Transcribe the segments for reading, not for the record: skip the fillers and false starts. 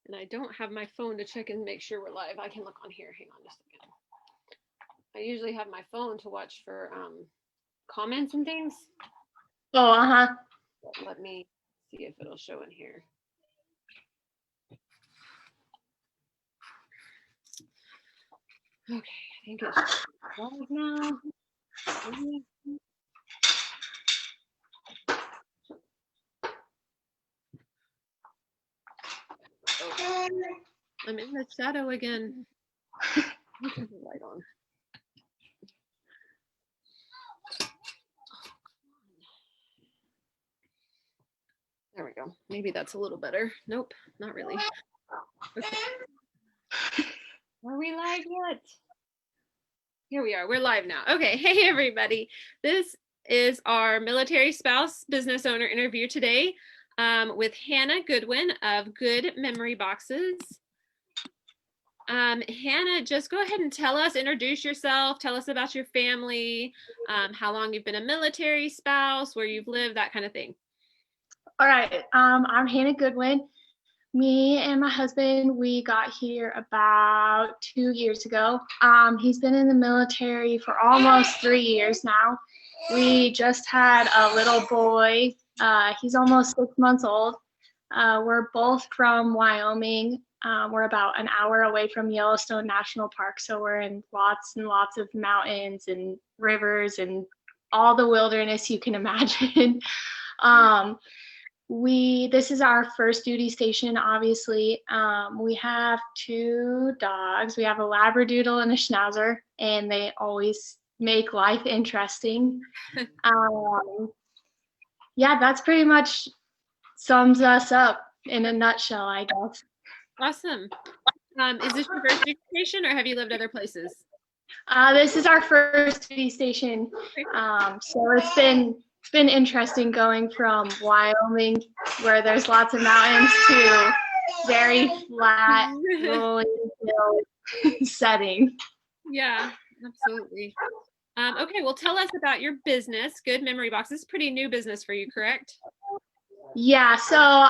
And I don't have my phone to check and make sure we're live. I can look on here. Hang on just a second. I usually have my phone to watch for comments and things. Oh, uh-huh. But let me see if it'll show in here. Okay, I think it's live now. Okay. I'm in the shadow again. Turn the light on. There we go. Maybe that's a little better. Nope, not really. Okay. Are we live yet? Here we are. We're live now. Okay. Hey, everybody. This is our military spouse business owner interview today with Hannah Goodwin of Good Memory Boxes. Hannah, just go ahead and introduce yourself, tell us about your family, how long you've been a military spouse, where you've lived, that kind of thing. All right. I'm Hannah Goodwin. Me and my husband, we got here about 2 years ago. He's been in the military for almost 3 years now. We just had a little boy. He's almost 6 months old. We're both from Wyoming. We're about an hour away from Yellowstone National Park, so we're in lots and lots of mountains and rivers and all the wilderness you can imagine. This is our first duty station, obviously. We have 2 dogs. We have a Labradoodle and a Schnauzer, and they always make life interesting. Yeah, that's pretty much sums us up in a nutshell, I guess. Awesome. Is this your first duty station, or have you lived other places? This is our first duty station. So it's been interesting going from Wyoming, where there's lots of mountains, to very flat, rolling hill setting. Yeah, absolutely. Okay, well, tell us about your business, Good Memory Box. This is a pretty new business for you, correct? Yeah, so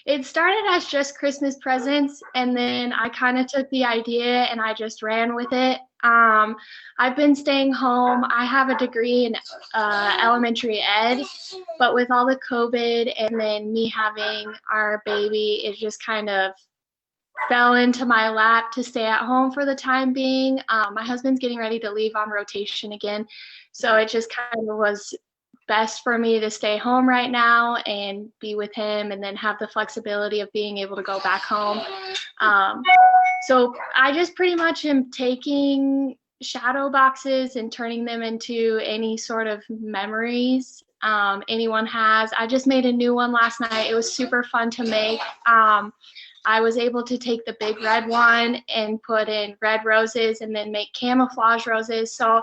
it started as just Christmas presents, and then I kind of took the idea and I just ran with it. I've been staying home. I have a degree in elementary ed, but with all the COVID and then me having our baby, it just kind of fell into my lap to stay at home for the time being. My husband's getting ready to leave on rotation again, so it just kind of was best for me to stay home right now and be with him, and then have the flexibility of being able to go back home. So I just pretty much am taking shadow boxes and turning them into any sort of memories anyone has. I just made a new one last night. It was super fun to make. I was able to take the big red one and put in red roses and then make camouflage roses. So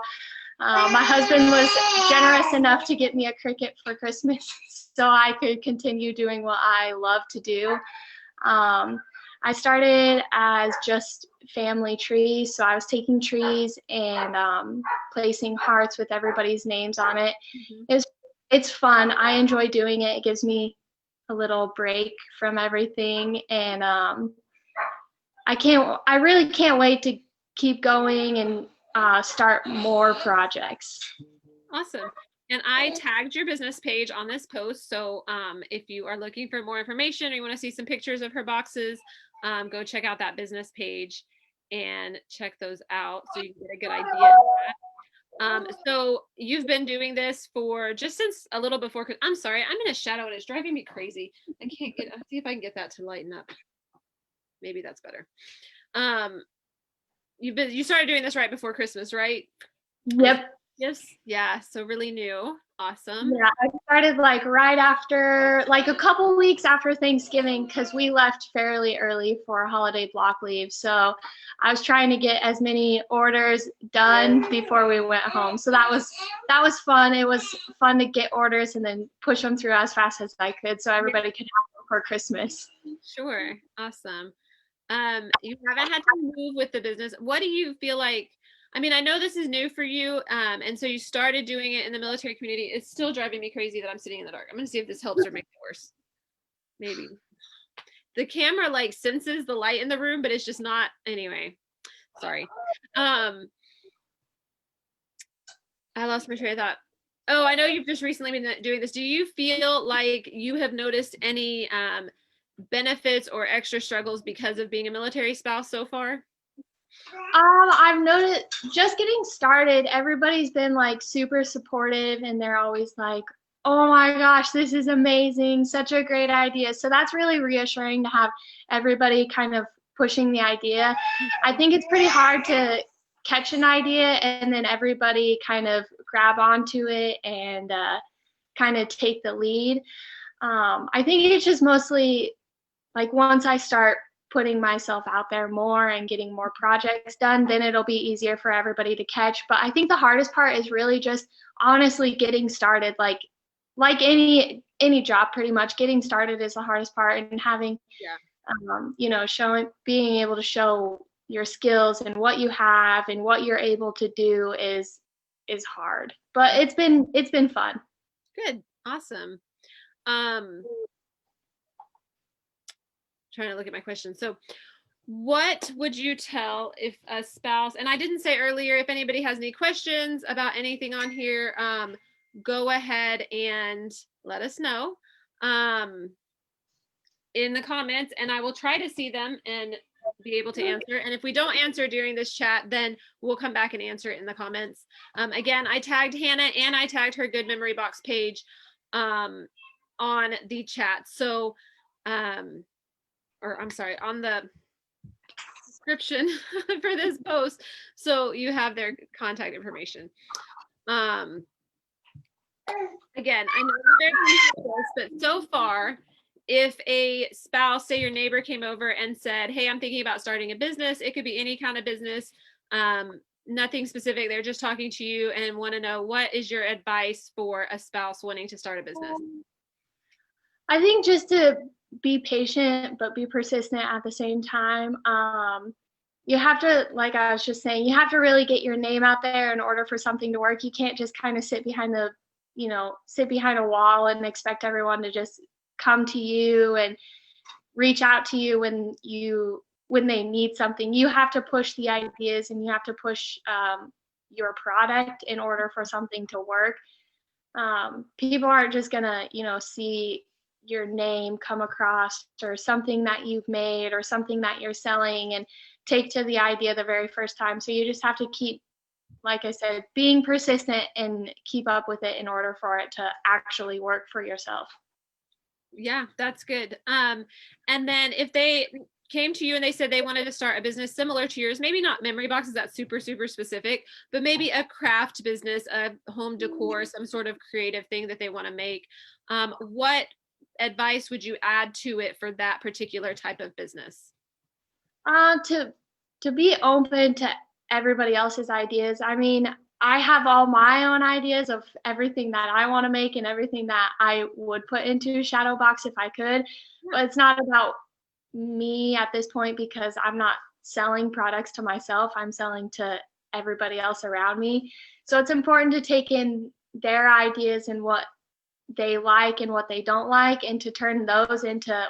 my husband was generous enough to get me a cricket for Christmas so I could continue doing what I love to do. I started as just family trees, so I was taking trees and placing hearts with everybody's names on it. Mm-hmm. It's fun. I enjoy doing it. It gives me a little break from everything, and I really can't wait to keep going and start more projects. Awesome. And I tagged your business page on this post, so if you are looking for more information or you want to see some pictures of her boxes, go check out that business page and check those out so you can get a good idea of that. So you've been doing this for just since a little before. I'm sorry, I'm in a shadow and it's driving me crazy. I'll see if I can get that to lighten up. Maybe that's better. You started doing this right before Christmas, right? Yep. Yes. Yeah. So really new. Awesome. Yeah, I started right after, a couple weeks after Thanksgiving, because we left fairly early for holiday block leave. So I was trying to get as many orders done before we went home. So that was fun. It was fun to get orders and then push them through as fast as I could so everybody could have them for Christmas. Sure. Awesome. You haven't had to move with the business. What do you feel like? I mean, I know this is new for you, and so you started doing it in the military community. It's still driving me crazy that I'm sitting in the dark. I'm going to see if this helps or makes it worse. Maybe. the camera like senses the light in the room, but it's just not. Anyway, sorry. I lost my train of thought. Oh, I know you've just recently been doing this. Do you feel like you have noticed any benefits or extra struggles because of being a military spouse so far? I've noticed just getting started, everybody's been like super supportive and they're always like, oh my gosh, this is amazing, such a great idea. So that's really reassuring to have everybody kind of pushing the idea. I think it's pretty hard to catch an idea and then everybody kind of grab onto it and kind of take the lead. I think it's just mostly like once I start putting myself out there more and getting more projects done, then it'll be easier for everybody to catch. But I think the hardest part is really just honestly getting started. Like any job, pretty much getting started is the hardest part, and having you know, being able to show your skills and what you have and what you're able to do is hard. But it's been fun. Good. Awesome. Trying to look at my question. So what would you tell if a spouse, and I didn't say earlier, if anybody has any questions about anything on here, go ahead and let us know in the comments, and I will try to see them and be able to answer. And if we don't answer during this chat, then we'll come back and answer it in the comments. Again, I tagged Hannah and I tagged her Good Memory Box page on the chat. So, or I'm sorry, on the description for this post, so you have their contact information. Again, I know they're very but so far, if a spouse, say your neighbor came over and said, hey, I'm thinking about starting a business, it could be any kind of business, nothing specific, they're just talking to you and want to know, what is your advice for a spouse wanting to start a business? I think just to be patient but be persistent at the same time. You have to, like I was just saying, you have to really get your name out there in order for something to work. You can't just kind of sit behind a wall and expect everyone to just come to you and reach out to you when they need something. You have to push the ideas and you have to push your product in order for something to work. People aren't just gonna, see your name come across or something that you've made or something that you're selling and take to the idea the very first time. So you just have to keep, like I said, being persistent and keep up with it in order for it to actually work for yourself. Yeah, that's good. And then if they came to you and they said they wanted to start a business similar to yours, maybe not memory boxes, that's super, super specific, but maybe a craft business, a home decor, some sort of creative thing that they want to make. What advice would you add to it for that particular type of business? To be open to everybody else's ideas. I mean, I have all my own ideas of everything that I want to make and everything that I would put into Shadowbox if I could, but it's not about me at this point because I'm not selling products to myself. I'm selling to everybody else around me. So it's important to take in their ideas and what they like and what they don't like, and to turn those into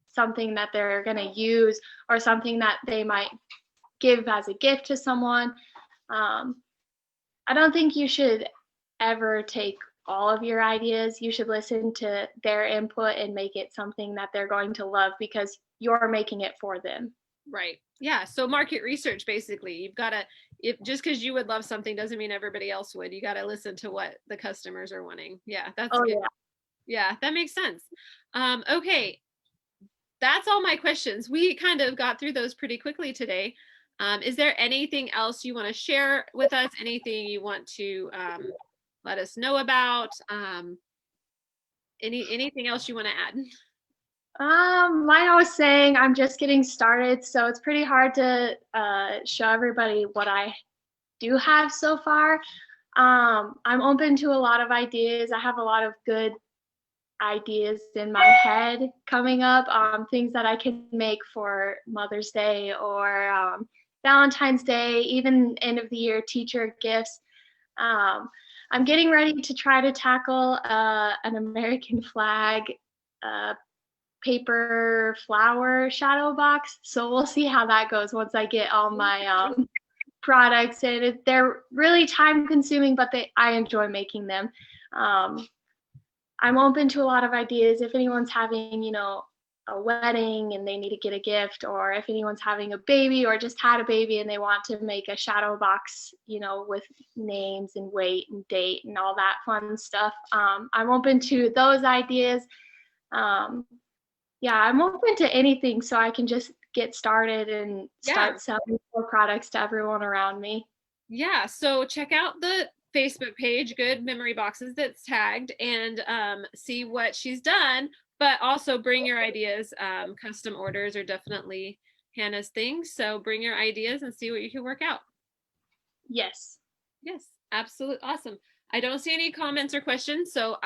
something that they're going to use or something that they might give as a gift to someone. I don't think you should ever take all of your ideas. You should listen to their input and make it something that they're going to love because you're making it for them. Right. Yeah. So market research, basically, you've got to, if just because you would love something doesn't mean everybody else would. You got to listen to what the customers are wanting. Yeah, that's good. Yeah, that makes sense. Okay. That's all my questions. We kind of got through those pretty quickly today. Is there anything else you want to share with us? Anything you want to let us know about? Anything else you want to add? Like I was saying, I'm just getting started, so it's pretty hard to show everybody what I do have so far. I'm open to a lot of ideas. I have a lot of good ideas in my head coming up, things that I can make for Mother's Day or Valentine's Day, even end of the year teacher gifts. I'm getting ready to try to tackle an American flag paper flower shadow box. So we'll see how that goes once I get all my products. And they're really time consuming, but I enjoy making them. I'm open to a lot of ideas. If anyone's having, a wedding and they need to get a gift, or if anyone's having a baby or just had a baby and they want to make a shadow box, with names and weight and date and all that fun stuff. I'm open to those ideas. Yeah, I'm open to anything so I can just get started and start selling more products to everyone around me. Yeah, so check out the Facebook page, Good Memory Boxes, that's tagged, and see what she's done, but also bring your ideas. Custom orders are definitely Hannah's thing, so bring your ideas and see what you can work out. Yes. Yes, absolutely. Awesome. I don't see any comments or questions, so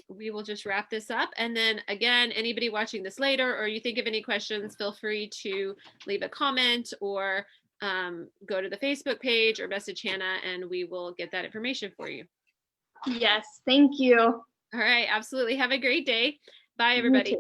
we will just wrap this up. And then again, anybody watching this later, or you think of any questions, feel free to leave a comment or go to the Facebook page or message Hannah, and we will get that information for you. Yes, thank you. All right, absolutely. Have a great day. Bye, everybody.